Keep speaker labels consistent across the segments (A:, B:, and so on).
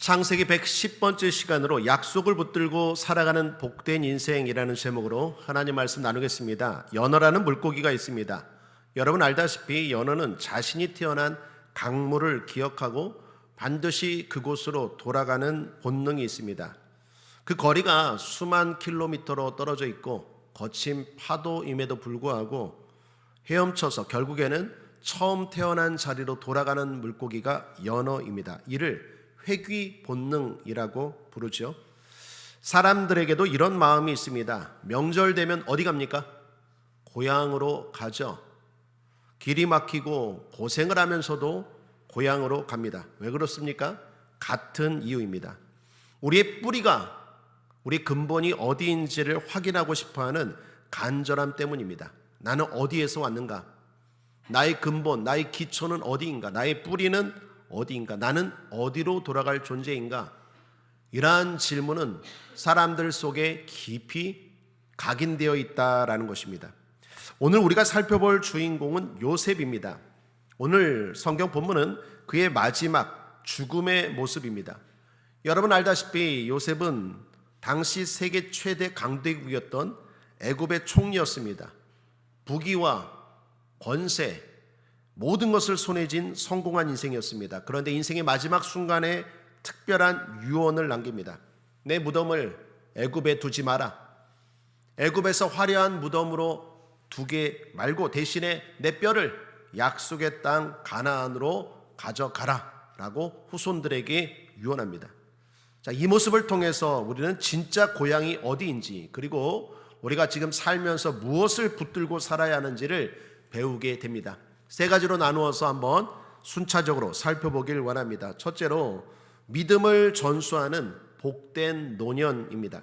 A: 창세기 110번째 시간으로 약속을 붙들고 살아가는 복된 인생이라는 제목으로 하나님 말씀 나누겠습니다. 연어라는 물고기가 있습니다. 여러분 알다시피 연어는 자신이 태어난 강물을 기억하고 반드시 그곳으로 돌아가는 본능이 있습니다. 그 거리가 수만 킬로미터로 떨어져 있고 거친 파도임에도 불구하고 헤엄쳐서 결국에는 처음 태어난 자리로 돌아가는 물고기가 연어입니다. 이를 회귀 본능이라고 부르죠. 사람들에게도 이런 마음이 있습니다. 명절 되면 어디 갑니까? 고향으로 가죠. 길이 막히고 고생을 하면서도 고향으로 갑니다. 왜 그렇습니까? 같은 이유입니다. 우리의 뿌리가, 우리 근본이 어디인지를 확인하고 싶어하는 간절함 때문입니다. 나는 어디에서 왔는가? 나의 근본, 나의 기초는 어디인가? 나의 뿌리는 어디인가? 나는 어디로 돌아갈 존재인가? 이러한 질문은 사람들 속에 깊이 각인되어 있다라는 것입니다. 오늘 우리가 살펴볼 주인공은 요셉입니다. 오늘 성경 본문은 그의 마지막 죽음의 모습입니다. 여러분 알다시피 요셉은 당시 세계 최대 강대국이었던 애굽의 총리였습니다. 부귀와 권세, 모든 것을 손에 쥔 성공한 인생이었습니다. 그런데 인생의 마지막 순간에 특별한 유언을 남깁니다. 내 무덤을 애굽에 두지 마라. 애굽에서 화려한 무덤으로 두게 말고 대신에 내 뼈를 약속의 땅 가나안으로 가져가라 라고 후손들에게 유언합니다. 자, 이 모습을 통해서 우리는 진짜 고향이 어디인지, 그리고 우리가 지금 살면서 무엇을 붙들고 살아야 하는지를 배우게 됩니다. 세 가지로 나누어서 한번 순차적으로 살펴보길 원합니다. 첫째로 믿음을 전수하는 복된 노년입니다.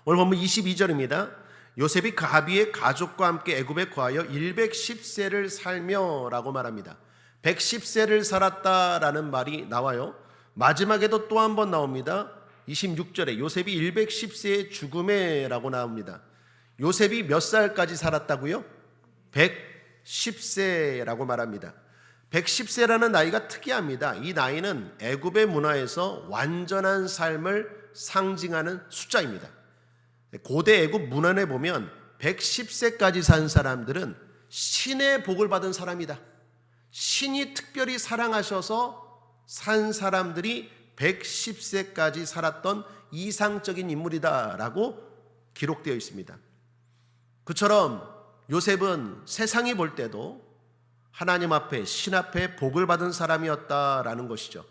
A: 오늘 본문 22절입니다. 요셉이 가비의 가족과 함께 애굽에 거하여 110세를 살며 라고 말합니다. 110세를 살았다라는 말이 나와요. 마지막에도 또 한 번 나옵니다. 26절에 요셉이 110세의 죽음에 라고 나옵니다. 요셉이 몇 살까지 살았다고요? 110세라고 말합니다. 110세라는 나이가 특이합니다. 이 나이는 애굽의 문화에서 완전한 삶을 상징하는 숫자입니다. 고대 애굽 문헌에 보면 110세까지 산 사람들은 신의 복을 받은 사람이다. 신이 특별히 사랑하셔서 산 사람들이 110세까지 살았던 이상적인 인물이다라고 기록되어 있습니다. 그처럼 요셉은 세상이 볼 때도 하나님 앞에, 신 앞에 복을 받은 사람이었다라는 것이죠.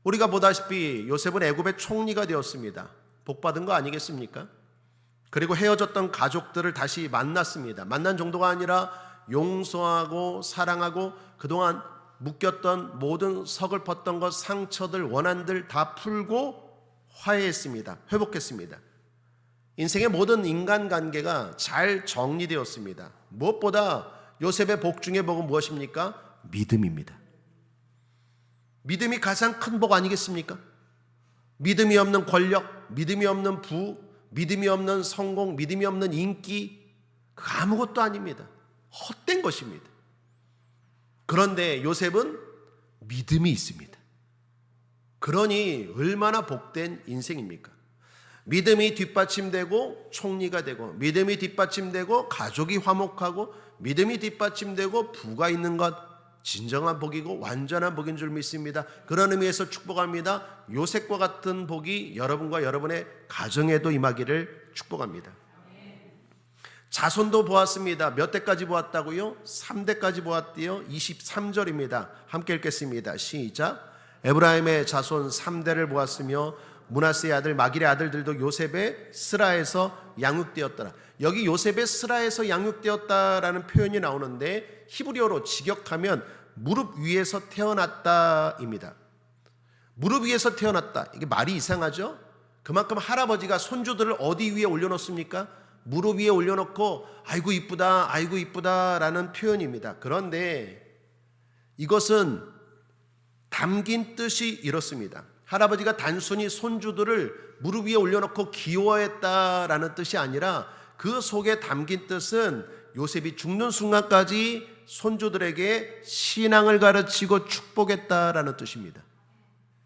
A: 우리가 보다시피 요셉은 애굽의 총리가 되었습니다. 복 받은 거 아니겠습니까? 그리고 헤어졌던 가족들을 다시 만났습니다. 만난 정도가 아니라 용서하고 사랑하고 그동안 묶였던 모든 서글펐던 것, 상처들, 원한들 다 풀고 화해했습니다. 회복했습니다. 인생의 모든 인간관계가 잘 정리되었습니다. 무엇보다 요셉의 복 중의 복은 무엇입니까? 믿음입니다. 믿음이 가장 큰 복 아니겠습니까? 믿음이 없는 권력, 믿음이 없는 부, 믿음이 없는 성공, 믿음이 없는 인기, 그 아무것도 아닙니다. 헛된 것입니다. 그런데 요셉은 믿음이 있습니다. 그러니 얼마나 복된 인생입니까? 믿음이 뒷받침되고 총리가 되고, 믿음이 뒷받침되고 가족이 화목하고, 믿음이 뒷받침되고 부가 있는 것, 진정한 복이고 완전한 복인 줄 믿습니다. 그런 의미에서 축복합니다. 요셉과 같은 복이 여러분과 여러분의 가정에도 임하기를 축복합니다. 자손도 보았습니다. 몇 대까지 보았다고요? 3대까지 보았대요. 23절입니다. 함께 읽겠습니다. 시작. 에브라임의 자손 3대를 보았으며 므낫세의 아들 마길의 아들들도 요셉의 스라에서 양육되었더라. 여기 요셉의 스라에서 양육되었다라는 표현이 나오는데 히브리어로 직역하면 무릎 위에서 태어났다입니다. 무릎 위에서 태어났다. 이게 말이 이상하죠? 그만큼 할아버지가 손주들을 어디 위에 올려놓습니까? 무릎 위에 올려놓고 아이고 이쁘다, 아이고 이쁘다라는 표현입니다. 그런데 이것은 담긴 뜻이 이렇습니다. 할아버지가 단순히 손주들을 무릎 위에 올려놓고 귀여워했다라는 뜻이 아니라 그 속에 담긴 뜻은 요셉이 죽는 순간까지 손주들에게 신앙을 가르치고 축복했다라는 뜻입니다.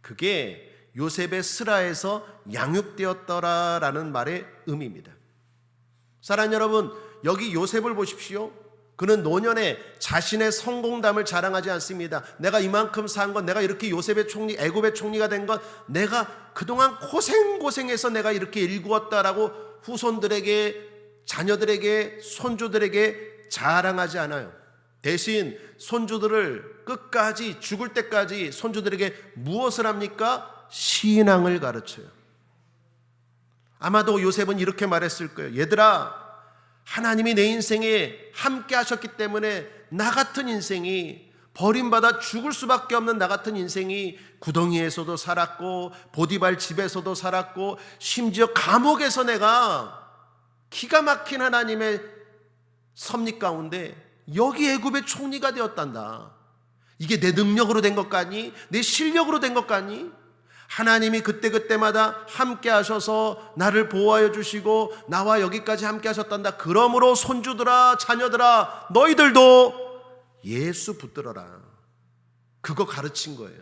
A: 그게 요셉의 스라에서 양육되었더라라는 말의 의미입니다. 사랑하는 여러분, 여기 요셉을 보십시오. 그는 노년에 자신의 성공담을 자랑하지 않습니다. 내가 이만큼 산 건, 내가 이렇게 요셉의 총리, 애굽의 총리가 된 건, 내가 그동안 고생해서 내가 이렇게 일구었다라고 후손들에게, 자녀들에게, 손주들에게 자랑하지 않아요. 대신 손주들을 끝까지, 죽을 때까지 손주들에게 무엇을 합니까? 신앙을 가르쳐요. 아마도 요셉은 이렇게 말했을 거예요. 얘들아, 하나님이 내 인생에 함께 하셨기 때문에 나 같은 인생이, 버림받아 죽을 수밖에 없는 나 같은 인생이 구덩이에서도 살았고 보디발 집에서도 살았고 심지어 감옥에서 내가 기가 막힌 하나님의 섭리 가운데 여기 애굽의 총리가 되었단다. 이게 내 능력으로 된 것 같니? 내 실력으로 된 것 같니? 하나님이 그때그때마다 함께 하셔서 나를 보호하여 주시고 나와 여기까지 함께 하셨단다. 그러므로 손주들아, 자녀들아, 너희들도 예수 붙들어라. 그거 가르친 거예요.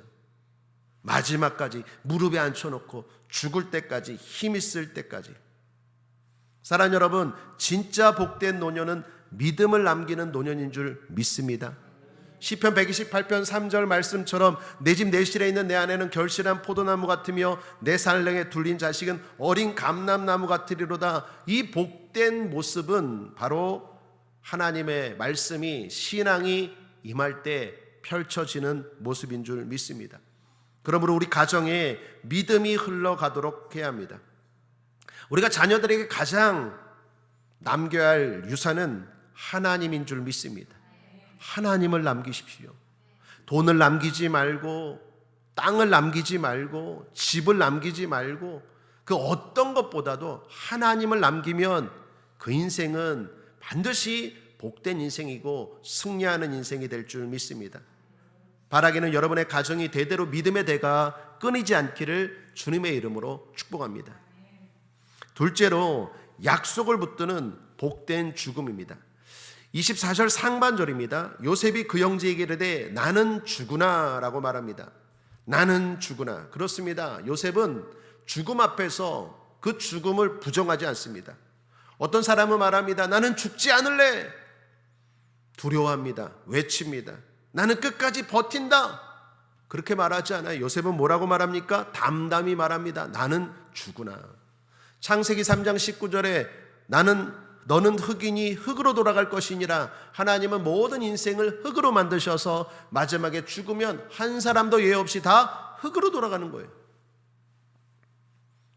A: 마지막까지 무릎에 앉혀놓고 죽을 때까지, 힘 있을 때까지. 사랑하는 여러분, 진짜 복된 노년은 믿음을 남기는 노년인 줄 믿습니다. 시편 128편 3절 말씀처럼 내 집 내실에 있는 내 아내는 결실한 포도나무 같으며 내 산랭에 둘린 자식은 어린 감람나무 같으리로다. 이 복된 모습은 바로 하나님의 말씀이, 신앙이 임할 때 펼쳐지는 모습인 줄 믿습니다. 그러므로 우리 가정에 믿음이 흘러가도록 해야 합니다. 우리가 자녀들에게 가장 남겨야 할 유산은 하나님인 줄 믿습니다. 하나님을 남기십시오. 돈을 남기지 말고, 땅을 남기지 말고, 집을 남기지 말고, 그 어떤 것보다도 하나님을 남기면 그 인생은 반드시 복된 인생이고 승리하는 인생이 될 줄 믿습니다. 바라기는 여러분의 가정이 대대로 믿음의 대가 끊이지 않기를 주님의 이름으로 축복합니다. 둘째로, 약속을 붙드는 복된 죽음입니다. 24절 상반절입니다. 요셉이 그 형제에게 이르되 나는 죽으나 라고 말합니다. 나는 죽으나. 그렇습니다. 요셉은 죽음 앞에서 그 죽음을 부정하지 않습니다. 어떤 사람은 말합니다. 나는 죽지 않을래. 두려워합니다. 외칩니다. 나는 끝까지 버틴다. 그렇게 말하지 않아요. 요셉은 뭐라고 말합니까? 담담히 말합니다. 나는 죽으나. 창세기 3장 19절에 너는 흙이니 흙으로 돌아갈 것이니라. 하나님은 모든 인생을 흙으로 만드셔서 마지막에 죽으면 한 사람도 예외 없이 다 흙으로 돌아가는 거예요.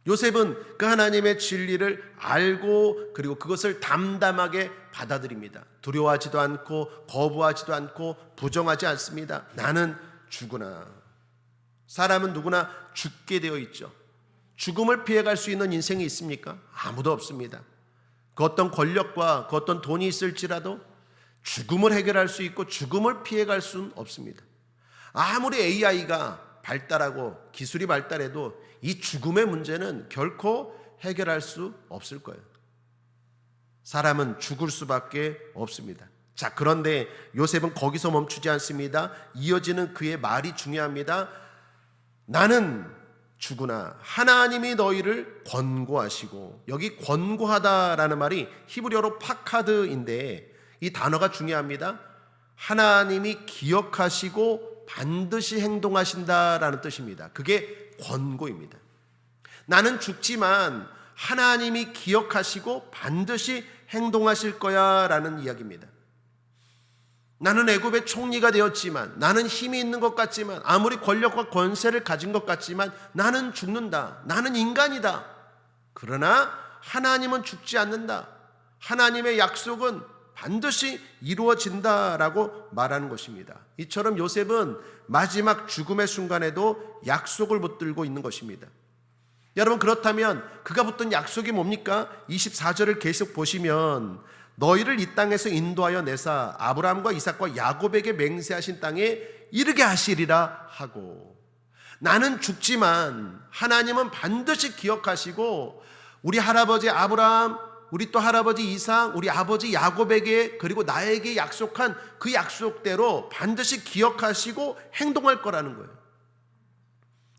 A: 요셉은 그 하나님의 진리를 알고 그리고 그것을 담담하게 받아들입니다. 두려워하지도 않고 거부하지도 않고 부정하지 않습니다. 나는 죽으나. 사람은 누구나 죽게 되어 있죠. 죽음을 피해갈 수 있는 인생이 있습니까? 아무도 없습니다. 그 어떤 권력과 그 어떤 돈이 있을지라도 죽음을 해결할 수 있고 죽음을 피해갈 수는 없습니다. 아무리 AI가 발달하고 기술이 발달해도 이 죽음의 문제는 결코 해결할 수 없을 거예요. 사람은 죽을 수밖에 없습니다. 자, 그런데 요셉은 거기서 멈추지 않습니다. 이어지는 그의 말이 중요합니다. 나는 죽으나 하나님이 너희를 권고하시고, 여기 권고하다라는 말이 히브리어로 파카드인데 이 단어가 중요합니다. 하나님이 기억하시고 반드시 행동하신다라는 뜻입니다. 그게 권고입니다. 나는 죽지만 하나님이 기억하시고 반드시 행동하실 거야 라는 이야기입니다. 나는 애굽의 총리가 되었지만, 나는 힘이 있는 것 같지만, 아무리 권력과 권세를 가진 것 같지만 나는 죽는다. 나는 인간이다. 그러나 하나님은 죽지 않는다. 하나님의 약속은 반드시 이루어진다라고 말하는 것입니다. 이처럼 요셉은 마지막 죽음의 순간에도 약속을 붙들고 있는 것입니다. 여러분, 그렇다면 그가 붙든 약속이 뭡니까? 24절을 계속 보시면 너희를 이 땅에서 인도하여 내사 아브라함과 이삭과 야곱에게 맹세하신 땅에 이르게 하시리라 하고, 나는 죽지만 하나님은 반드시 기억하시고 우리 할아버지 아브라함, 우리 또 할아버지 이삭, 우리 아버지 야곱에게 그리고 나에게 약속한 그 약속대로 반드시 기억하시고 행동할 거라는 거예요.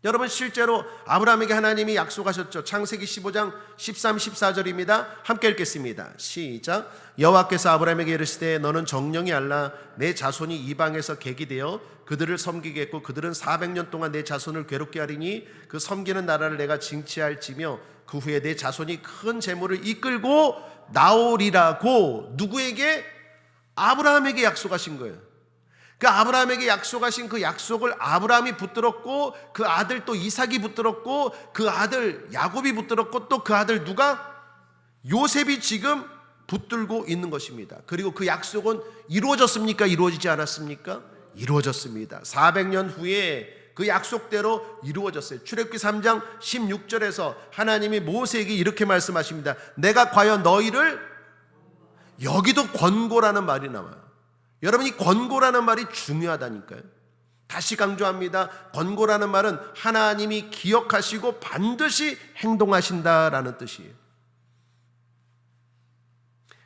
A: 여러분, 실제로 아브라함에게 하나님이 약속하셨죠. 창세기 15장 13, 14절입니다. 함께 읽겠습니다. 시작. 여호와께서 아브라함에게 이르시되 너는 정령이 알라. 내 자손이 이방에서 객이 되어 그들을 섬기겠고 그들은 400년 동안 내 자손을 괴롭게 하리니 그 섬기는 나라를 내가 징치할지며 그 후에 내 자손이 큰 재물을 이끌고 나오리라고 누구에게? 아브라함에게 약속하신 거예요. 그 아브라함에게 약속하신 그 약속을 아브라함이 붙들었고 그 아들 또 이삭이 붙들었고 그 아들 야곱이 붙들었고 또 그 아들 누가? 요셉이 지금 붙들고 있는 것입니다. 그리고 그 약속은 이루어졌습니까? 이루어지지 않았습니까? 이루어졌습니다. 400년 후에 그 약속대로 이루어졌어요. 출애굽기 3장 16절에서 하나님이 모세에게 이렇게 말씀하십니다. 내가 과연 너희를, 여기도 권고라는 말이 나와요. 여러분, 이 권고라는 말이 중요하다니까요. 다시 강조합니다. 권고라는 말은 하나님이 기억하시고 반드시 행동하신다라는 뜻이에요.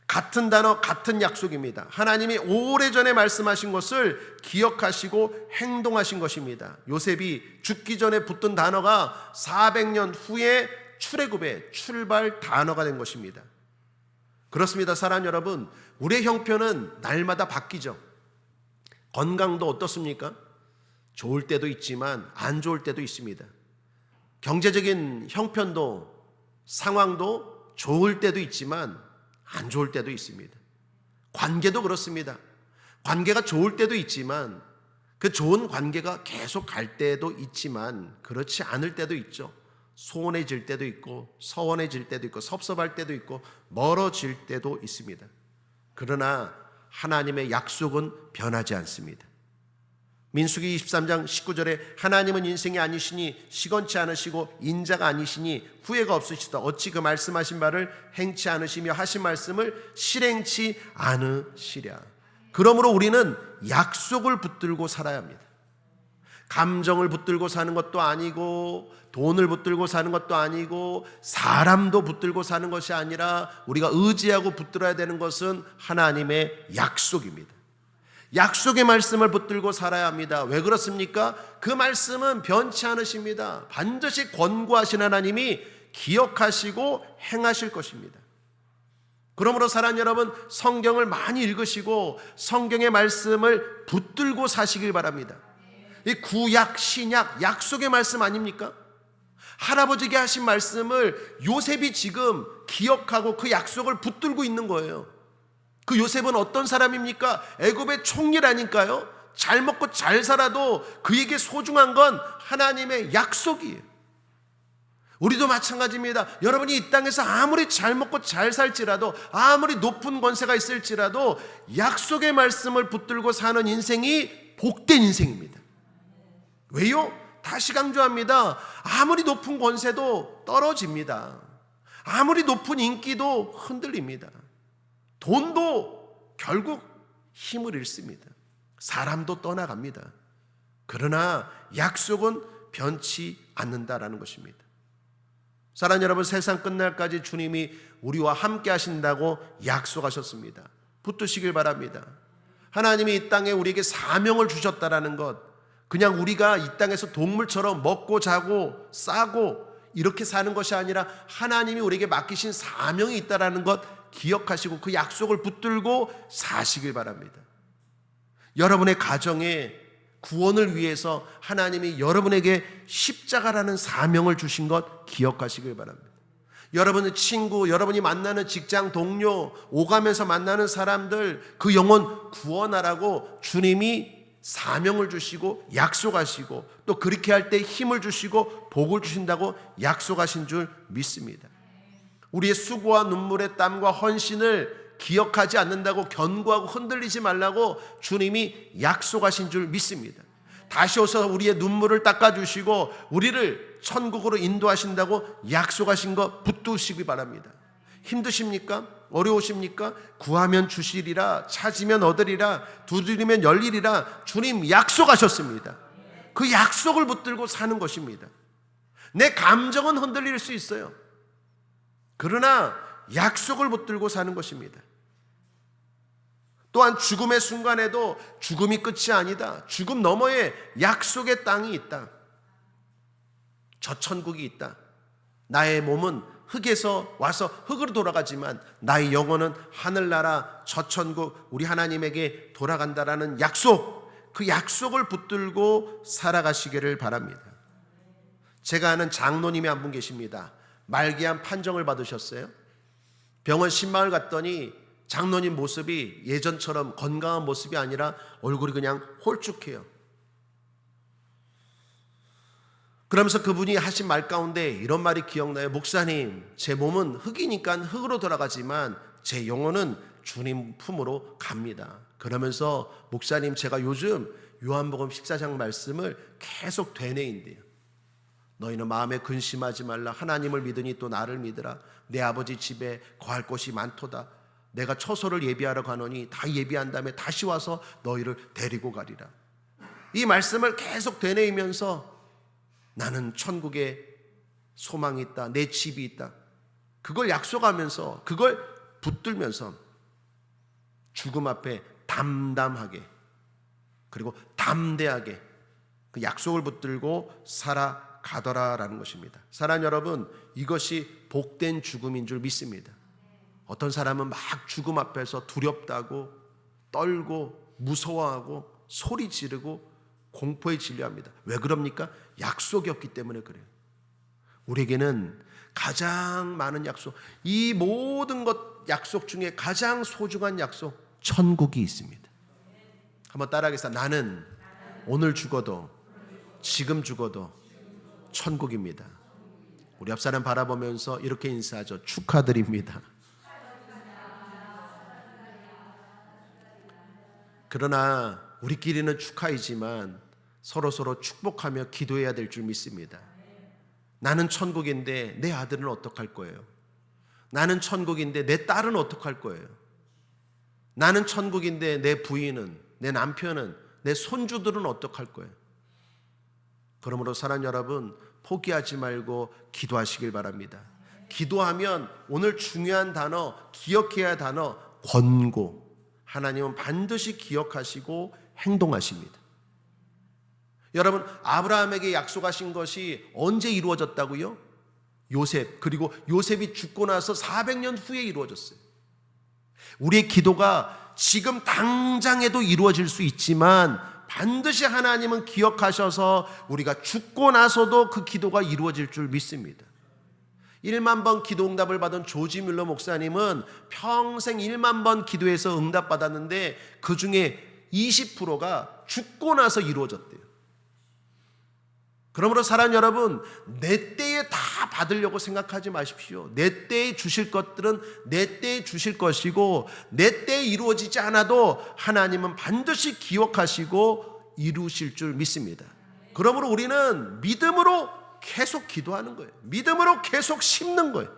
A: 같은 단어, 같은 약속입니다. 하나님이 오래전에 말씀하신 것을 기억하시고 행동하신 것입니다. 요셉이 죽기 전에 붙든 단어가 400년 후에 출애굽의 출발 단어가 된 것입니다. 그렇습니다. 사랑 여러분, 우리의 형편은 날마다 바뀌죠. 건강도 어떻습니까? 좋을 때도 있지만 안 좋을 때도 있습니다. 경제적인 형편도, 상황도 좋을 때도 있지만 안 좋을 때도 있습니다. 관계도 그렇습니다. 관계가 좋을 때도 있지만 그 좋은 관계가 계속 갈 때도 있지만 그렇지 않을 때도 있죠. 소원해질 때도 있고 서원해질 때도 있고 섭섭할 때도 있고 멀어질 때도 있습니다. 그러나 하나님의 약속은 변하지 않습니다. 민수기 23장 19절에 하나님은 인생이 아니시니 시건치 않으시고 인자가 아니시니 후회가 없으시다. 어찌 그 말씀하신 바를 행치 않으시며 하신 말씀을 실행치 않으시랴. 그러므로 우리는 약속을 붙들고 살아야 합니다. 감정을 붙들고 사는 것도 아니고 돈을 붙들고 사는 것도 아니고 사람도 붙들고 사는 것이 아니라 우리가 의지하고 붙들어야 되는 것은 하나님의 약속입니다. 약속의 말씀을 붙들고 살아야 합니다. 왜 그렇습니까? 그 말씀은 변치 않으십니다. 반드시 권고하신 하나님이 기억하시고 행하실 것입니다. 그러므로 사랑하는 여러분, 성경을 많이 읽으시고 성경의 말씀을 붙들고 사시길 바랍니다. 이 구약, 신약, 약속의 말씀 아닙니까? 할아버지에게 하신 말씀을 요셉이 지금 기억하고 그 약속을 붙들고 있는 거예요. 그 요셉은 어떤 사람입니까? 애굽의 총리라니까요. 잘 먹고 잘 살아도 그에게 소중한 건 하나님의 약속이에요. 우리도 마찬가지입니다. 여러분이 이 땅에서 아무리 잘 먹고 잘 살지라도, 아무리 높은 권세가 있을지라도 약속의 말씀을 붙들고 사는 인생이 복된 인생입니다. 왜요? 다시 강조합니다. 아무리 높은 권세도 떨어집니다. 아무리 높은 인기도 흔들립니다. 돈도 결국 힘을 잃습니다. 사람도 떠나갑니다. 그러나 약속은 변치 않는다라는 것입니다. 사랑하는 여러분, 세상 끝날까지 주님이 우리와 함께 하신다고 약속하셨습니다. 붙드시길 바랍니다. 하나님이 이 땅에 우리에게 사명을 주셨다라는 것, 그냥 우리가 이 땅에서 동물처럼 먹고 자고 싸고 이렇게 사는 것이 아니라 하나님이 우리에게 맡기신 사명이 있다라는 것 기억하시고 그 약속을 붙들고 사시길 바랍니다. 여러분의 가정의 구원을 위해서 하나님이 여러분에게 십자가라는 사명을 주신 것 기억하시길 바랍니다. 여러분의 친구, 여러분이 만나는 직장 동료, 오가면서 만나는 사람들, 그 영혼 구원하라고 주님이 사명을 주시고 약속하시고 또 그렇게 할 때 힘을 주시고 복을 주신다고 약속하신 줄 믿습니다. 우리의 수고와 눈물의 땀과 헌신을 기억하지 않는다고 견고하고 흔들리지 말라고 주님이 약속하신 줄 믿습니다. 다시 오셔서 우리의 눈물을 닦아주시고 우리를 천국으로 인도하신다고 약속하신 것 붙드시기 바랍니다. 힘드십니까? 어려우십니까? 구하면 주시리라, 찾으면 얻으리라, 두드리면 열리리라. 주님 약속하셨습니다. 그 약속을 붙들고 사는 것입니다. 내 감정은 흔들릴 수 있어요. 그러나 약속을 붙들고 사는 것입니다. 또한 죽음의 순간에도 죽음이 끝이 아니다. 죽음 너머에 약속의 땅이 있다. 저 천국이 있다. 나의 몸은 흙에서 와서 흙으로 돌아가지만 나의 영혼은 하늘나라 저 천국 우리 하나님에게 돌아간다라는 약속, 그 약속을 붙들고 살아가시기를 바랍니다. 제가 아는 장로님이 한 분 계십니다. 말기암 판정을 받으셨어요. 병원 신방을 갔더니 장로님 모습이 예전처럼 건강한 모습이 아니라 얼굴이 그냥 홀쭉해요. 그러면서 그분이 하신 말 가운데 이런 말이 기억나요. 목사님, 제 몸은 흙이니까 흙으로 돌아가지만 제 영혼은 주님 품으로 갑니다. 그러면서 목사님, 제가 요즘 요한복음 14장 말씀을 계속 되뇌인대요. 너희는 마음에 근심하지 말라. 하나님을 믿으니 또 나를 믿으라. 내 아버지 집에 거할 곳이 많도다. 내가 처소를 예비하러 가노니 다 예비한 다음에 다시 와서 너희를 데리고 가리라. 이 말씀을 계속 되뇌이면서 나는 천국에 소망이 있다. 내 집이 있다. 그걸 약속하면서, 그걸 붙들면서 죽음 앞에 담담하게 그리고 담대하게 그 약속을 붙들고 살아가더라라는 것입니다. 사랑하는 여러분, 이것이 복된 죽음인 줄 믿습니다. 어떤 사람은 막 죽음 앞에서 두렵다고 떨고 무서워하고 소리 지르고 공포에 질려합니다. 왜 그럽니까? 약속이 없기 때문에 그래요. 우리에게는 가장 많은 약속, 이 모든 것 약속 중에 가장 소중한 약속, 천국이 있습니다. 한번 따라하겠습니다. 나는 오늘 죽어도 지금 죽어도 천국입니다. 우리 옆 사람 바라보면서 이렇게 인사하죠. 축하드립니다. 그러나 우리끼리는 축하이지만 서로 축복하며 기도해야 될 줄 믿습니다. 나는 천국인데 내 아들은 어떡할 거예요? 나는 천국인데 내 딸은 어떡할 거예요? 나는 천국인데 내 부인은, 내 남편은, 내 손주들은 어떡할 거예요? 그러므로 사랑하는 여러분, 포기하지 말고 기도하시길 바랍니다. 기도하면 오늘 중요한 단어, 기억해야 할 단어, 권고. 하나님은 반드시 기억하시고 행동하십니다. 여러분, 아브라함에게 약속하신 것이 언제 이루어졌다고요? 요셉, 그리고 요셉이 죽고 나서 400년 후에 이루어졌어요. 우리의 기도가 지금 당장에도 이루어질 수 있지만 반드시 하나님은 기억하셔서 우리가 죽고 나서도 그 기도가 이루어질 줄 믿습니다. 1만 번 기도 응답을 받은 조지 뮬러 목사님은 평생 1만 번 기도해서 응답받았는데 그 중에 20%가 죽고 나서 이루어졌대요. 그러므로 사랑하는 여러분, 내 때에 다 받으려고 생각하지 마십시오. 내 때에 주실 것들은 내 때에 주실 것이고 내 때에 이루어지지 않아도 하나님은 반드시 기억하시고 이루실 줄 믿습니다. 그러므로 우리는 믿음으로 계속 기도하는 거예요. 믿음으로 계속 심는 거예요.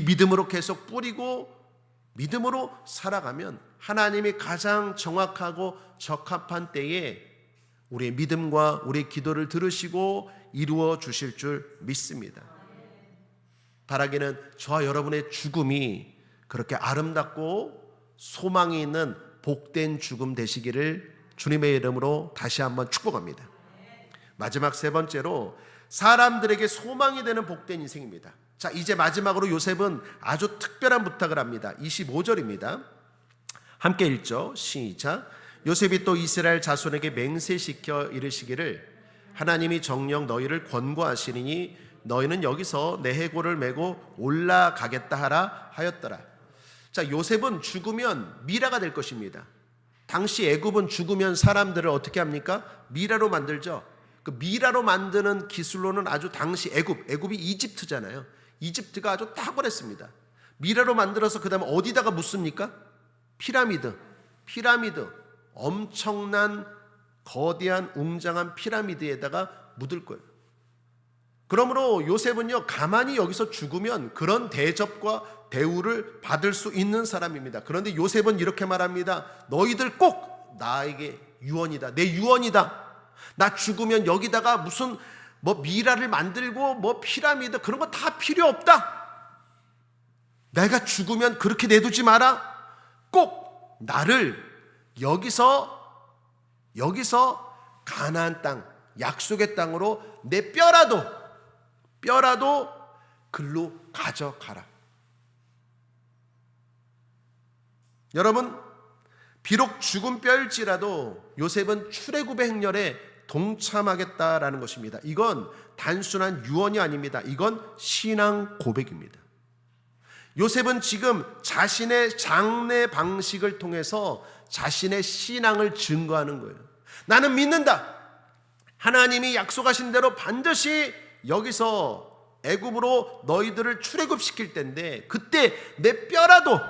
A: 믿음으로 계속 뿌리고 믿음으로 살아가면 하나님이 가장 정확하고 적합한 때에 우리의 믿음과 우리의 기도를 들으시고 이루어 주실 줄 믿습니다. 바라기는 저와 여러분의 죽음이 그렇게 아름답고 소망이 있는 복된 죽음 되시기를 주님의 이름으로 다시 한번 축복합니다. 마지막 세 번째로 사람들에게 소망이 되는 복된 인생입니다. 자, 이제 마지막으로 요셉은 아주 특별한 부탁을 합니다. 25절입니다. 함께 읽죠. 시작. 요셉이 또 이스라엘 자손에게 맹세시켜 이르시기를 하나님이 정녕 너희를 권고하시리니 너희는 여기서 내 해골을 메고 올라가겠다 하라 하였더라. 자, 요셉은 죽으면 미라가 될 것입니다. 당시 애굽은 죽으면 사람들을 어떻게 합니까? 미라로 만들죠. 그 미라로 만드는 기술로는 아주 당시 애굽이 이집트잖아요. 이집트가 아주 탁월했습니다. 미라로 만들어서 그 다음에 어디다가 묻습니까? 피라미드. 엄청난 거대한 웅장한 피라미드에다가 묻을 거예요. 그러므로 요셉은요, 가만히 여기서 죽으면 그런 대접과 대우를 받을 수 있는 사람입니다. 그런데 요셉은 이렇게 말합니다. 너희들 꼭 나에게 유언이다. 내 유언이다. 나 죽으면 여기다가 무슨 미라를 만들고 피라미드 그런 거 다 필요 없다. 내가 죽으면 그렇게 내두지 마라. 꼭 나를 여기서 가나안 땅, 약속의 땅으로 내 뼈라도 뼈라도 글로 가져가라. 여러분, 비록 죽은 뼈일지라도 요셉은 출애굽의 행렬에 동참하겠다라는 것입니다. 이건 단순한 유언이 아닙니다. 이건 신앙 고백입니다. 요셉은 지금 자신의 장래 방식을 통해서 자신의 신앙을 증거하는 거예요. 나는 믿는다. 하나님이 약속하신 대로 반드시 여기서 애굽으로 너희들을 출애굽시킬 텐데 그때 내 뼈라도,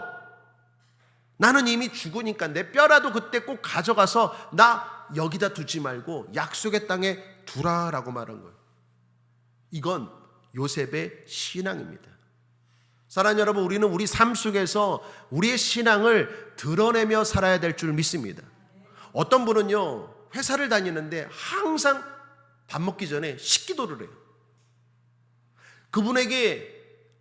A: 나는 이미 죽으니까 내 뼈라도 그때 꼭 가져가서 나 여기다 두지 말고 약속의 땅에 두라라고 말한 거예요. 이건 요셉의 신앙입니다. 사랑하는 여러분, 우리는 우리 삶 속에서 우리의 신앙을 드러내며 살아야 될 줄 믿습니다. 어떤 분은요, 회사를 다니는데 항상 밥 먹기 전에 식기도를 해요. 그분에게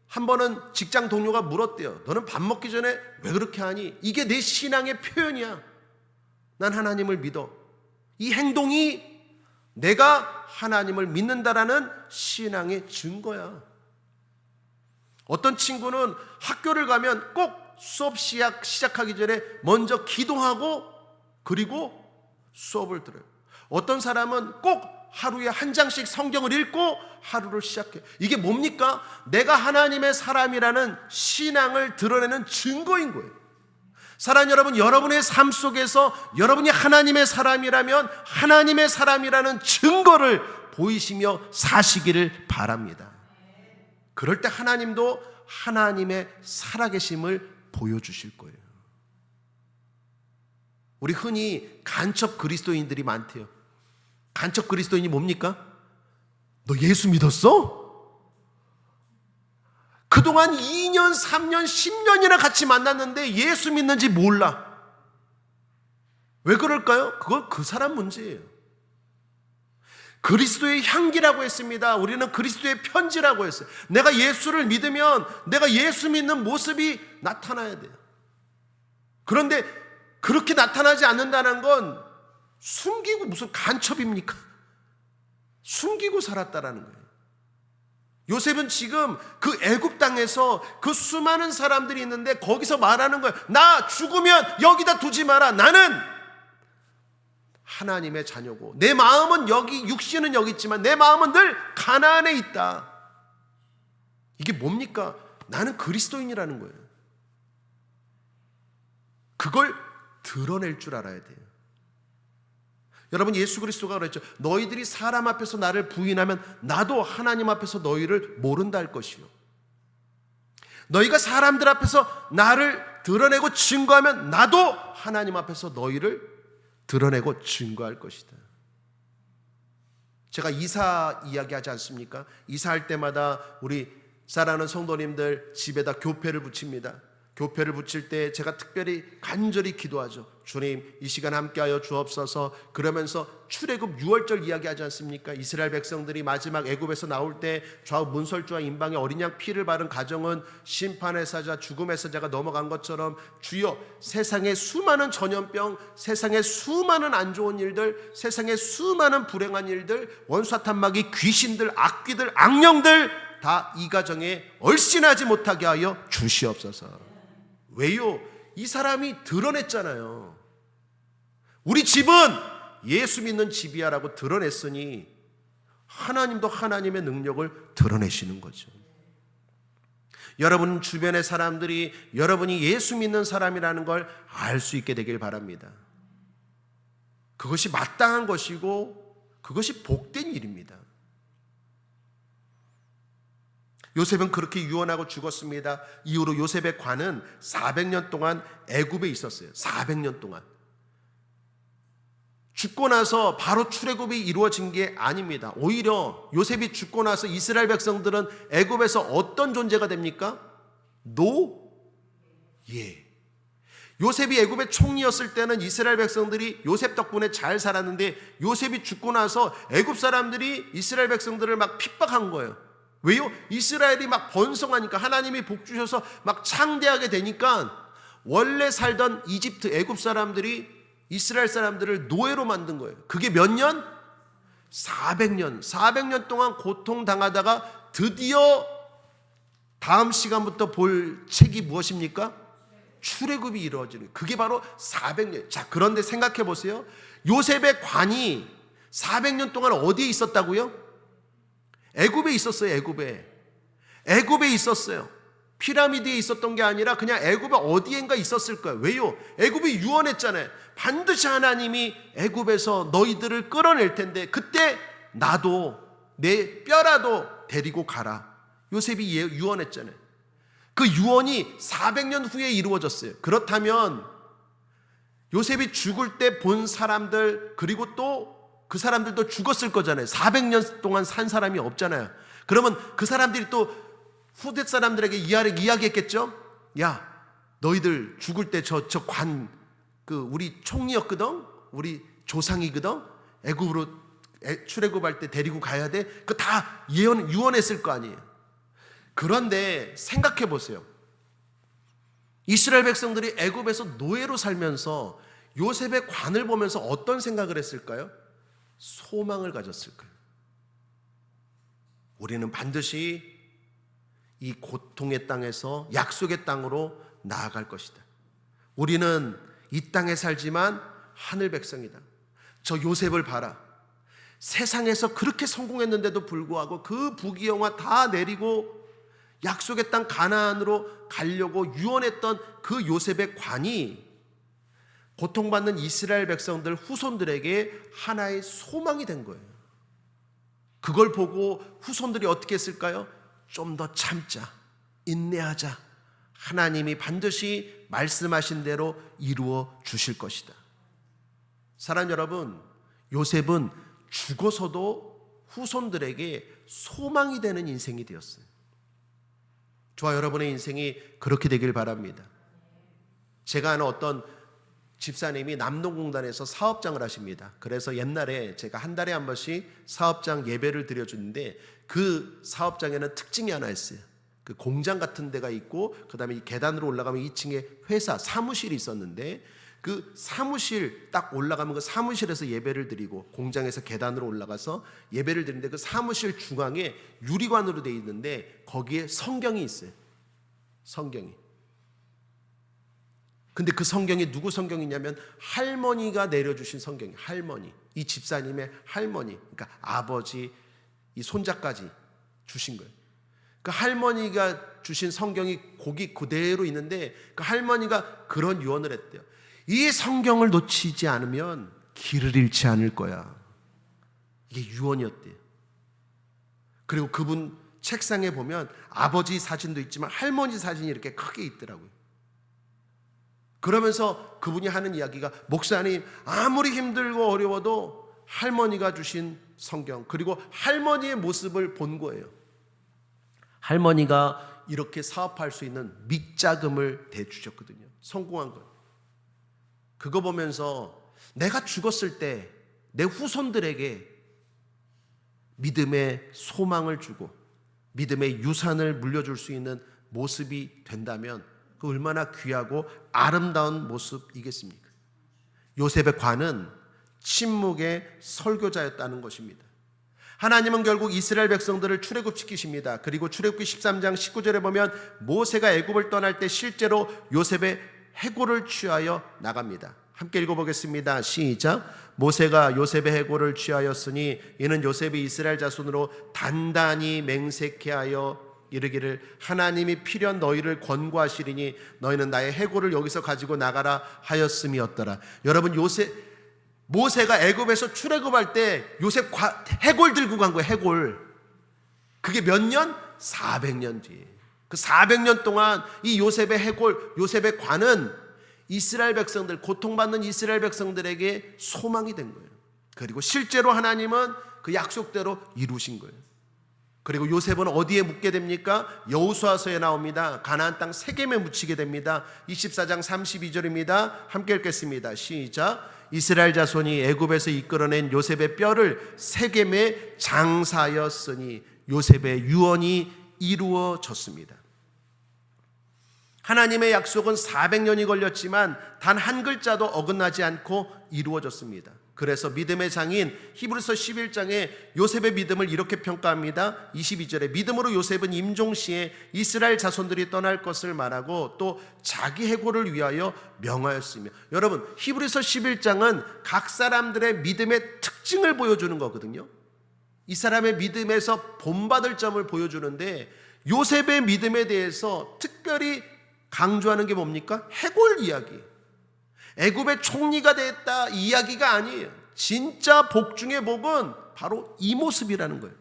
A: 한 번은 직장 동료가 물었대요. 너는 밥 먹기 전에 왜 그렇게 하니? 이게 내 신앙의 표현이야. 난 하나님을 믿어. 이 행동이 내가 하나님을 믿는다라는 신앙의 증거야. 어떤 친구는 학교를 가면 꼭 수업 시작하기 전에 먼저 기도하고 그리고 수업을 들어요. 어떤 사람은 꼭 하루에 한 장씩 성경을 읽고 하루를 시작해. 이게 뭡니까? 내가 하나님의 사람이라는 신앙을 드러내는 증거인 거예요. 사랑하는 여러분, 여러분의 삶 속에서 여러분이 하나님의 사람이라면 하나님의 사람이라는 증거를 보이시며 사시기를 바랍니다. 그럴 때 하나님도 하나님의 살아계심을 보여주실 거예요. 우리 흔히 간첩 그리스도인들이 많대요. 간첩 그리스도인이 뭡니까? 너 예수 믿었어? 그동안 2년, 3년, 10년이나 같이 만났는데 예수 믿는지 몰라. 왜 그럴까요? 그건 그 사람 문제예요. 그리스도의 향기라고 했습니다. 우리는 그리스도의 편지라고 했어요. 내가 예수를 믿으면 내가 예수 믿는 모습이 나타나야 돼요. 그런데 그렇게 나타나지 않는다는 건 숨기고, 무슨 간첩입니까? 숨기고 살았다라는 거예요. 요셉은 지금 그 애굽 땅에서 그 수많은 사람들이 있는데 거기서 말하는 거예요. 나 죽으면 여기다 두지 마라. 나는 하나님의 자녀고 내 마음은 여기, 육신은 여기 있지만 내 마음은 늘 가나안에 있다. 이게 뭡니까? 나는 그리스도인이라는 거예요. 그걸 드러낼 줄 알아야 돼요. 여러분, 예수 그리스도가 그랬죠. 너희들이 사람 앞에서 나를 부인하면 나도 하나님 앞에서 너희를 모른다 할 것이요. 너희가 사람들 앞에서 나를 드러내고 증거하면 나도 하나님 앞에서 너희를 드러내고 증거할 것이다. 제가 이사 이야기하지 않습니까? 이사할 때마다 우리 사랑하는 성도님들 집에다 교패를 붙입니다. 교패를 붙일 때 제가 특별히 간절히 기도하죠. 주님, 이 시간 함께하여 주옵소서. 그러면서 출애굽 6월절 이야기하지 않습니까? 이스라엘 백성들이 마지막 애굽에서 나올 때 좌우 문설주와 임방의 어린 양 피를 바른 가정은 심판의 사자, 죽음의 사자가 넘어간 것처럼 주여, 세상의 수많은 전염병, 세상의 수많은 안 좋은 일들, 세상의 수많은 불행한 일들, 원수사탄 마귀, 귀신들, 악귀들, 악령들 다 이 가정에 얼씬하지 못하게 하여 주시옵소서. 왜요? 이 사람이 드러냈잖아요. 우리 집은 예수 믿는 집이야 라고 드러냈으니 하나님도 하나님의 능력을 드러내시는 거죠. 여러분 주변의 사람들이 여러분이 예수 믿는 사람이라는 걸 알 수 있게 되길 바랍니다. 그것이 마땅한 것이고 그것이 복된 일입니다. 요셉은 그렇게 유언하고 죽었습니다. 이후로 요셉의 관은 400년 동안 애굽에 있었어요. 400년 동안. 죽고 나서 바로 출애굽이 이루어진 게 아닙니다. 오히려 요셉이 죽고 나서 이스라엘 백성들은 애굽에서 어떤 존재가 됩니까? 노예. 요셉이 애굽의 총리였을 때는 이스라엘 백성들이 요셉 덕분에 잘 살았는데 요셉이 죽고 나서 애굽 사람들이 이스라엘 백성들을 막 핍박한 거예요. 왜요? 이스라엘이 막 번성하니까, 하나님이 복 주셔서 막 창대하게 되니까 원래 살던 이집트 애굽 사람들이 이스라엘 사람들을 노예로 만든 거예요. 그게 몇 년? 400년. 400년 동안 고통당하다가 드디어 다음 시간부터 볼 책이 무엇입니까? 출애굽이 이루어지는, 그게 바로 400년. 자, 그런데 생각해 보세요. 요셉의 관이 400년 동안 어디에 있었다고요? 애굽에 있었어요. 애굽에 있었어요. 피라미드에 있었던 게 아니라 그냥 애굽에 어디엔가 있었을 거예요. 왜요? 애굽이 유언했잖아요. 반드시 하나님이 애굽에서 너희들을 끌어낼 텐데 그때 나도 내 뼈라도 데리고 가라. 요셉이 유언했잖아요. 그 유언이 400년 후에 이루어졌어요. 그렇다면 요셉이 죽을 때 본 사람들, 그리고 또 그 사람들도 죽었을 거잖아요. 400년 동안 산 사람이 없잖아요. 그러면 그 사람들이 또 후대 사람들에게 이야기했겠죠. 야, 너희들 죽을 때 저 관, 우리 총리였거든, 우리 조상이거든, 애굽으로 출애굽할 때 데리고 가야 돼. 그 다 유언했을 거 아니에요. 그런데 생각해 보세요. 이스라엘 백성들이 애굽에서 노예로 살면서 요셉의 관을 보면서 어떤 생각을 했을까요? 소망을 가졌을 거예요. 우리는 반드시 이 고통의 땅에서 약속의 땅으로 나아갈 것이다. 우리는 이 땅에 살지만 하늘 백성이다. 저 요셉을 봐라. 세상에서 그렇게 성공했는데도 불구하고 그 부귀영화 다 내리고 약속의 땅 가나안으로 가려고 유언했던 그 요셉의 관이 고통받는 이스라엘 백성들 후손들에게 하나의 소망이 된 거예요. 그걸 보고 후손들이 어떻게 했을까요? 좀 더 참자, 인내하자. 하나님이 반드시 말씀하신 대로 이루어 주실 것이다. 사랑 여러분, 요셉은 죽어서도 후손들에게 소망이 되는 인생이 되었어요. 저와 여러분의 인생이 그렇게 되길 바랍니다. 제가 아는 어떤 집사님이 남동공단에서 사업장을 하십니다. 그래서 옛날에 제가 한 달에 한 번씩 사업장 예배를 드려주는데 그 사업장에는 특징이 하나 있어요. 그 공장 같은 데가 있고 그 다음에 계단으로 올라가면 2층에 회사 사무실이 있었는데 그 사무실 딱 올라가면 그 사무실에서 예배를 드리고 공장에서 계단으로 올라가서 예배를 드리는데 그 사무실 중앙에 유리관으로 되어 있는데 거기에 성경이 있어요. 성경이. 근데 그 성경이 누구 성경이냐면 할머니가 내려주신 성경이에요. 할머니. 이 집사님의 할머니. 그러니까 아버지, 이 손자까지 주신 거예요. 그 할머니가 주신 성경이 거기 그대로 있는데 그 할머니가 그런 유언을 했대요. 이 성경을 놓치지 않으면 길을 잃지 않을 거야. 이게 유언이었대요. 그리고 그분 책상에 보면 아버지 사진도 있지만 할머니 사진이 이렇게 크게 있더라고요. 그러면서 그분이 하는 이야기가 목사님 아무리 힘들고 어려워도 할머니가 주신 성경 그리고 할머니의 모습을 본 거예요. 할머니가 이렇게 사업할 수 있는 밑자금을 대주셨거든요. 성공한 거예요. 그거 보면서 내가 죽었을 때 내 후손들에게 믿음의 소망을 주고 믿음의 유산을 물려줄 수 있는 모습이 된다면 그 얼마나 귀하고 아름다운 모습이겠습니까? 요셉의 관은 침묵의 설교자였다는 것입니다. 하나님은 결국 이스라엘 백성들을 출애굽시키십니다. 그리고 출애굽기 13장 19절에 보면 모세가 애굽을 떠날 때 실제로 요셉의 해골을 취하여 나갑니다. 함께 읽어보겠습니다. 시작. 모세가 요셉의 해골을 취하였으니 이는 요셉이 이스라엘 자손으로 단단히 맹세케 하여 이르기를 하나님이 필연 너희를 권고하시리니 너희는 나의 해골을 여기서 가지고 나가라 하였음이었더라. 여러분, 모세가 애굽에서 출애굽할 때 요셉 해골 들고 간 거예요. 해골. 그게 몇 년? 400년 뒤에. 그 400년 동안 이 요셉의 해골, 요셉의 관은 이스라엘 백성들, 고통받는 이스라엘 백성들에게 소망이 된 거예요. 그리고 실제로 하나님은 그 약속대로 이루신 거예요. 그리고 요셉은 어디에 묻게 됩니까? 여호수아서에 나옵니다. 가나안 땅 세겜에 묻히게 됩니다. 24장 32절입니다. 함께 읽겠습니다. 시작. 이스라엘 자손이 애굽에서 이끌어낸 요셉의 뼈를 세겜에 장사하였으니 요셉의 유언이 이루어졌습니다. 하나님의 약속은 400년이 걸렸지만 단 한 글자도 어긋나지 않고 이루어졌습니다. 그래서 믿음의 장인 히브리서 11장에 요셉의 믿음을 이렇게 평가합니다. 22절에 믿음으로 요셉은 임종시에 이스라엘 자손들이 떠날 것을 말하고 또 자기 해고를 위하여 명하였으며. 여러분, 히브리서 11장은 각 사람들의 믿음의 특징을 보여주는 거거든요. 이 사람의 믿음에서 본받을 점을 보여주는데, 요셉의 믿음에 대해서 특별히 강조하는 게 뭡니까? 해골 이야기. 애굽의 총리가 됐다 이야기가 아니에요. 진짜 복 중의 복은 바로 이 모습이라는 거예요.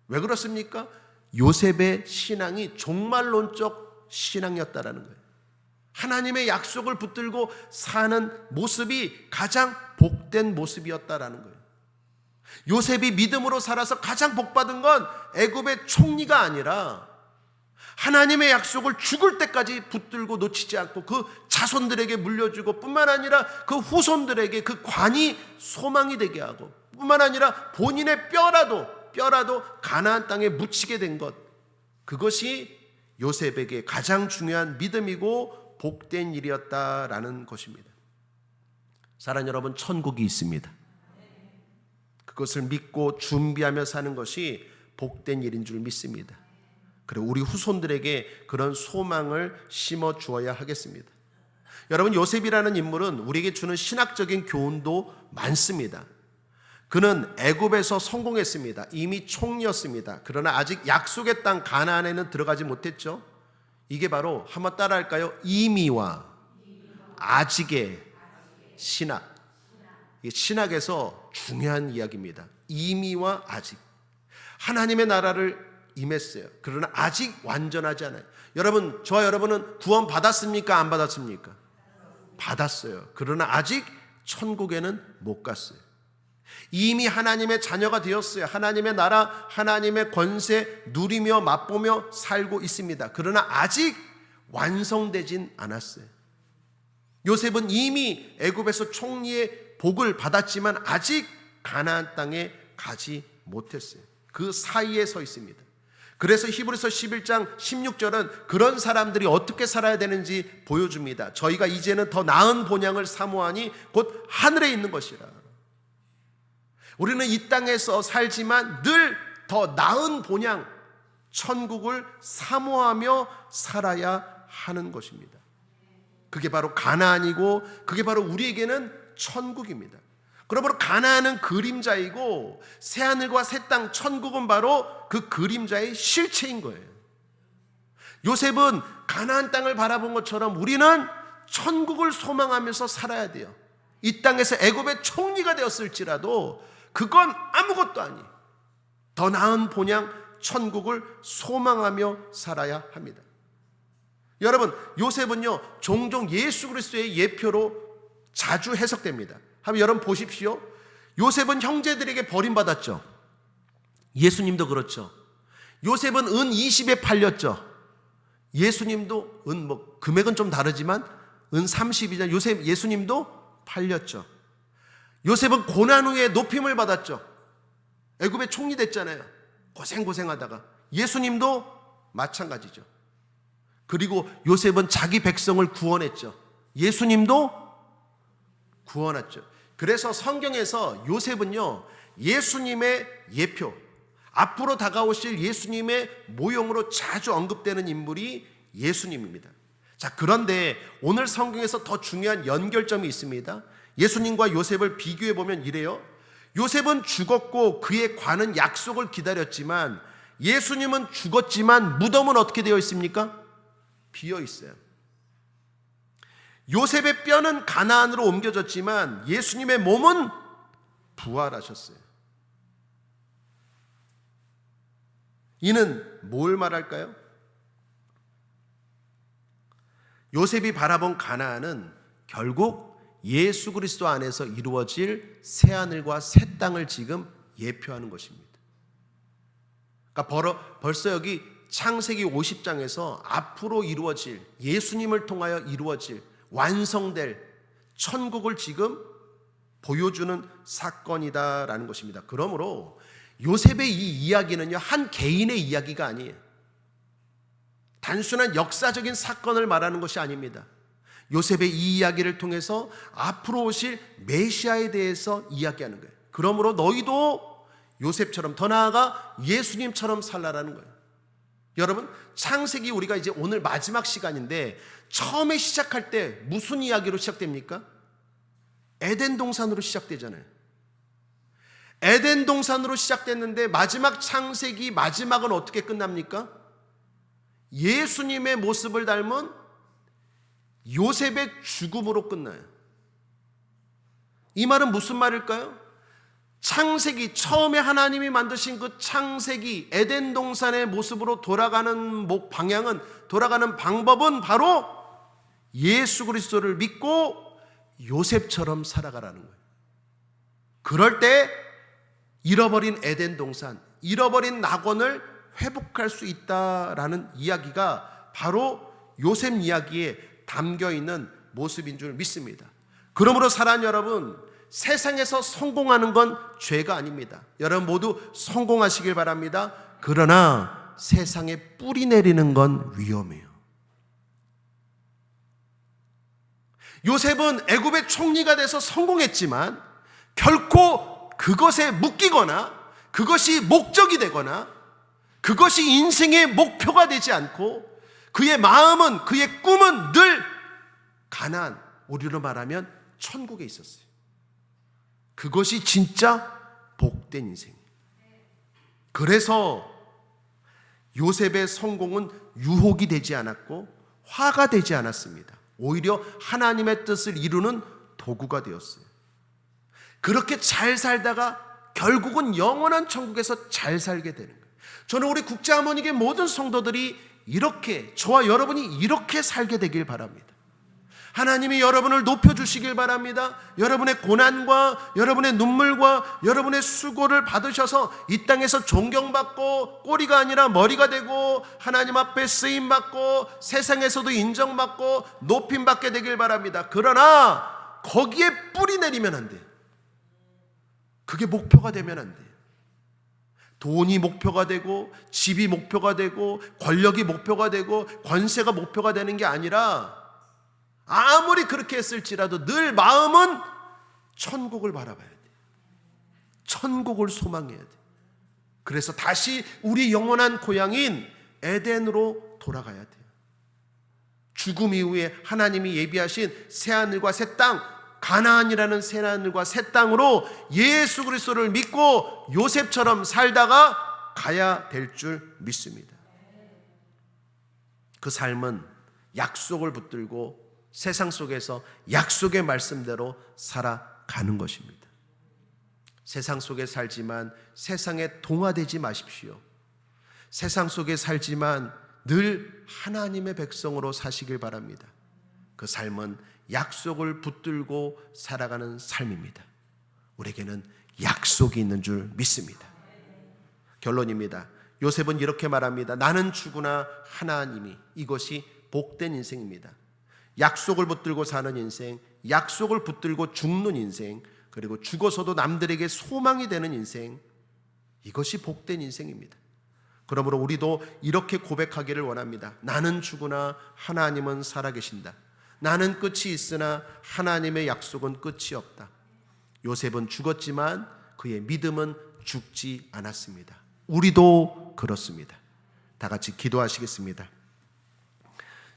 A: 왜 그렇습니까? 요셉의 신앙이 종말론적 신앙이었다라는 거예요. 하나님의 약속을 붙들고 사는 모습이 가장 복된 모습이었다라는 거예요. 요셉이 믿음으로 살아서 가장 복받은 건 애굽의 총리가 아니라 하나님의 약속을 죽을 때까지 붙들고 놓치지 않고 그 자손들에게 물려주고, 뿐만 아니라 그 후손들에게 그 관이 소망이 되게 하고, 뿐만 아니라 본인의 뼈라도 가나안 땅에 묻히게 된 것, 그것이 요셉에게 가장 중요한 믿음이고 복된 일이었다라는 것입니다. 사랑하는 여러분, 천국이 있습니다. 그것을 믿고 준비하며 사는 것이 복된 일인 줄 믿습니다. 그리고 우리 후손들에게 그런 소망을 심어 주어야 하겠습니다. 여러분, 요셉이라는 인물은 우리에게 주는 신학적인 교훈도 많습니다. 그는 애굽에서 성공했습니다. 이미 총리였습니다. 그러나 아직 약속의 땅 가나안에는 들어가지 못했죠. 이게 바로, 한번 따라할까요? 이미와 아직의 신학. 이 신학에서 중요한 이야기입니다. 이미와 아직. 하나님의 나라를 임했어요. 그러나 아직 완전하지 않아요. 여러분, 저와 여러분은 구원 받았습니까? 안 받았습니까? 받았어요. 그러나 아직 천국에는 못 갔어요. 이미 하나님의 자녀가 되었어요. 하나님의 나라, 하나님의 권세 누리며 맛보며 살고 있습니다. 그러나 아직 완성되진 않았어요. 요셉은 이미 애굽에서 총리의 복을 받았지만 아직 가나안 땅에 가지 못했어요. 그 사이에 서 있습니다. 그래서 히브리서 11장 16절은 그런 사람들이 어떻게 살아야 되는지 보여줍니다. 저희가 이제는 더 나은 본향을 사모하니 곧 하늘에 있는 것이라. 우리는 이 땅에서 살지만 늘 더 나은 본향, 천국을 사모하며 살아야 하는 것입니다. 그게 바로 가나안이고, 그게 바로 우리에게는 천국입니다. 그러므로 가나안은 그림자이고, 새하늘과 새 땅, 천국은 바로 그 그림자의 실체인 거예요. 요셉은 가나안 땅을 바라본 것처럼 우리는 천국을 소망하면서 살아야 돼요. 이 땅에서 애굽의 총리가 되었을지라도 그건 아무것도 아니에요. 더 나은 본향, 천국을 소망하며 살아야 합니다. 여러분, 요셉은요 종종 예수 그리스도의 예표로 자주 해석됩니다. 한번 여러분 보십시오. 요셉은 형제들에게 버림받았죠. 예수님도 그렇죠. 요셉은 은 20에 팔렸죠. 예수님도 금액은 좀 다르지만 은 30이잖아요. 예수님도 팔렸죠. 요셉은 고난 후에 높임을 받았죠. 애굽의 총리 됐잖아요. 고생하다가. 예수님도 마찬가지죠. 그리고 요셉은 자기 백성을 구원했죠. 예수님도 구원했죠. 그래서 성경에서 요셉은요 예수님의 예표, 앞으로 다가오실 예수님의 모형으로 자주 언급되는 인물이 예수님입니다. 자, 그런데 오늘 성경에서 더 중요한 연결점이 있습니다. 예수님과 요셉을 비교해 보면 이래요. 요셉은 죽었고 그의 관은 약속을 기다렸지만, 예수님은 죽었지만 무덤은 어떻게 되어 있습니까? 비어 있어요. 요셉의 뼈는 가나안으로 옮겨졌지만 예수님의 몸은 부활하셨어요. 이는 뭘 말할까요? 요셉이 바라본 가나안은 결국 예수 그리스도 안에서 이루어질 새하늘과 새 땅을 지금 예표하는 것입니다. 그러니까 벌써 여기 창세기 50장에서 앞으로 이루어질, 예수님을 통하여 이루어질, 완성될 천국을 지금 보여주는 사건이다라는 것입니다. 그러므로 요셉의 이 이야기는요 한 개인의 이야기가 아니에요. 단순한 역사적인 사건을 말하는 것이 아닙니다. 요셉의 이 이야기를 통해서 앞으로 오실 메시아에 대해서 이야기하는 거예요. 그러므로 너희도 요셉처럼, 더 나아가 예수님처럼 살라라는 거예요. 여러분, 창세기 우리가 이제 오늘 마지막 시간인데 처음에 시작할 때 무슨 이야기로 시작됩니까? 에덴 동산으로 시작되잖아요. 에덴 동산으로 시작됐는데 마지막 창세기 마지막은 어떻게 끝납니까? 예수님의 모습을 닮은 요셉의 죽음으로 끝나요. 이 말은 무슨 말일까요? 창세기, 처음에 하나님이 만드신 그 창세기 에덴 동산의 모습으로 돌아가는 방향은, 돌아가는 방법은 바로 예수 그리스도를 믿고 요셉처럼 살아가라는 거예요. 그럴 때 잃어버린 에덴 동산, 잃어버린 낙원을 회복할 수 있다라는 이야기가 바로 요셉 이야기에 담겨 있는 모습인 줄 믿습니다. 그러므로 사랑하는 여러분, 세상에서 성공하는 건 죄가 아닙니다. 여러분 모두 성공하시길 바랍니다. 그러나 세상에 뿌리 내리는 건 위험해요. 요셉은 애굽의 총리가 돼서 성공했지만 결코 그것에 묶이거나 그것이 목적이 되거나 그것이 인생의 목표가 되지 않고 그의 마음은, 그의 꿈은 늘 가나안, 우리로 말하면 천국에 있었어요. 그것이 진짜 복된 인생이에요. 그래서 요셉의 성공은 유혹이 되지 않았고 화가 되지 않았습니다. 오히려 하나님의 뜻을 이루는 도구가 되었어요. 그렇게 잘 살다가 결국은 영원한 천국에서 잘 살게 되는 거예요. 저는 우리 국제하모니의 모든 성도들이 이렇게, 저와 여러분이 이렇게 살게 되길 바랍니다. 하나님이 여러분을 높여주시길 바랍니다. 여러분의 고난과 여러분의 눈물과 여러분의 수고를 받으셔서 이 땅에서 존경받고 꼬리가 아니라 머리가 되고 하나님 앞에 쓰임받고 세상에서도 인정받고 높임받게 되길 바랍니다. 그러나 거기에 뿌리 내리면 안 돼요. 그게 목표가 되면 안 돼요. 돈이 목표가 되고 집이 목표가 되고 권력이 목표가 되고 권세가 목표가 되는 게 아니라 아무리 그렇게 했을지라도 늘 마음은 천국을 바라봐야 돼. 천국을 소망해야 돼. 그래서 다시 우리 영원한 고향인 에덴으로 돌아가야 돼요. 죽음 이후에 하나님이 예비하신 새하늘과 새 땅, 가나안이라는 새하늘과 새 땅으로 예수 그리스도를 믿고 요셉처럼 살다가 가야 될 줄 믿습니다. 그 삶은 약속을 붙들고 세상 속에서 약속의 말씀대로 살아가는 것입니다. 세상 속에 살지만 세상에 동화되지 마십시오. 세상 속에 살지만 늘 하나님의 백성으로 사시길 바랍니다. 그 삶은 약속을 붙들고 살아가는 삶입니다. 우리에게는 약속이 있는 줄 믿습니다. 결론입니다. 요셉은 이렇게 말합니다. 나는 죽으나 하나님이, 이것이 복된 인생입니다. 약속을 붙들고 사는 인생, 약속을 붙들고 죽는 인생, 그리고 죽어서도 남들에게 소망이 되는 인생, 이것이 복된 인생입니다. 그러므로 우리도 이렇게 고백하기를 원합니다. 나는 죽으나 하나님은 살아계신다. 나는 끝이 있으나 하나님의 약속은 끝이 없다. 요셉은 죽었지만 그의 믿음은 죽지 않았습니다. 우리도 그렇습니다. 다 같이 기도하시겠습니다.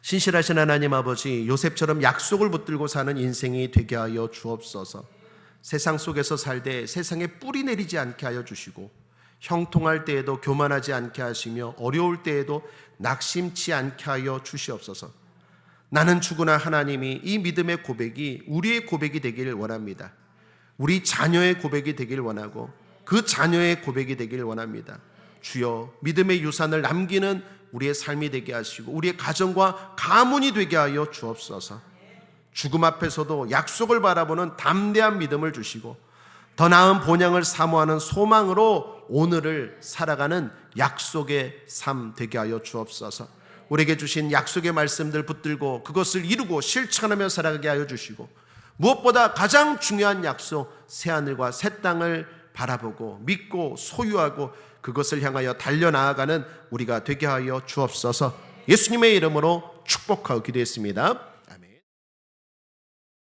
A: 신실하신 하나님 아버지, 요셉처럼 약속을 붙들고 사는 인생이 되게 하여 주옵소서. 세상 속에서 살되 세상에 뿌리 내리지 않게 하여 주시고, 형통할 때에도 교만하지 않게 하시며 어려울 때에도 낙심치 않게 하여 주시옵소서. 나는 죽으나 하나님이, 이 믿음의 고백이 우리의 고백이 되기를 원합니다. 우리 자녀의 고백이 되길 원하고 그 자녀의 고백이 되길 원합니다. 주여, 믿음의 유산을 남기는 우리의 삶이 되게 하시고 우리의 가정과 가문이 되게 하여 주옵소서. 죽음 앞에서도 약속을 바라보는 담대한 믿음을 주시고 더 나은 본향을 사모하는 소망으로 오늘을 살아가는 약속의 삶 되게 하여 주옵소서. 우리에게 주신 약속의 말씀들 붙들고 그것을 이루고 실천하며 살아가게 하여 주시고, 무엇보다 가장 중요한 약속, 새하늘과 새 땅을 바라보고 믿고 소유하고 그것을 향하여 달려나아가는 우리가 되게 하여 주옵소서. 예수님의 이름으로 축복하고 기도했습니다.